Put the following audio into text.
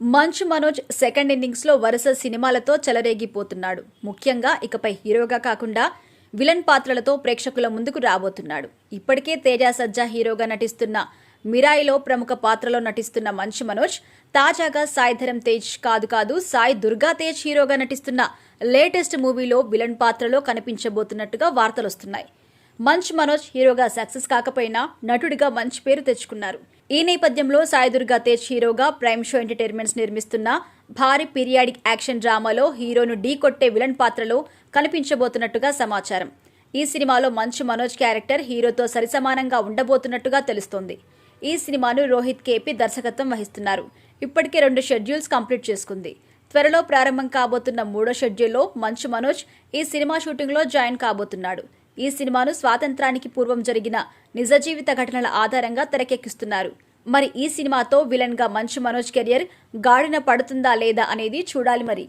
Manchu Manoj second ఇన్నింగ్స్లో వరుస సినిమాలతో చెలరేగిపోతున్నాడు. ముఖ్యంగా ఇకపై హీరోగా కాకుండా విలన్ పాత్రలతో ప్రేక్షకుల ముందుకు రాబోతున్నాడు. ఇప్పటికే తేజ సజ్జా హీరోగా నటిస్తున్న మిరాయిలో ప్రముఖ పాత్రలో నటిస్తున్న మంచు మనోజ్ తాజాగా సాయి ధరమ్ తేజ్ సాయి దుర్గా తేజ్ హీరోగా నటిస్తున్న లేటెస్ట్ మూవీలో విలన్ పాత్రలో కనిపించబోతున్నట్టుగా వార్తలొస్తున్నాయి. మంచు మనోజ్ హీరోగా సక్సెస్ కాకపోయినా నటుడిగా మంచి పేరు తెచ్చుకున్నారు. ఈ నేపథ్యంలో సాయి దుర్గా తేజ్ హీరోగా ప్రైమ్ షో ఎంటర్టైన్మెంట్స్ నిర్మిస్తున్న భారీ పీరియాడిక్ యాక్షన్ డ్రామాలో హీరోను ఢీ కొట్టే విలన్ పాత్రలో కనిపించబోతున్నట్టుగా సమాచారం. ఈ సినిమాలో మంచు మనోజ్ క్యారెక్టర్ హీరోతో సరిసమానంగా ఉండబోతున్నట్టుగా తెలుస్తోంది. ఈ సినిమాను రోహిత్ కేపీ దర్శకత్వం వహిస్తున్నారు. ఇప్పటికే 2 షెడ్యూల్స్ కంప్లీట్ చేసుకుంది. త్వరలో ప్రారంభం కాబోతున్న 3వ షెడ్యూల్లో మంచు మనోజ్ ఈ సినిమా షూటింగ్లో జాయిన్ కాబోతున్నాడు. ఈ సినిమాను స్వాతంత్రానికి పూర్వం జరిగిన నిజ జీవిత ఘటనల ఆధారంగా తెరకెక్కిస్తున్నారు. మరి ఈ సినిమాతో విలన్ గా మంచు మనోజ్ కెరియర్ గాడిన పడుతుందా లేదా అనేది చూడాలి మరి.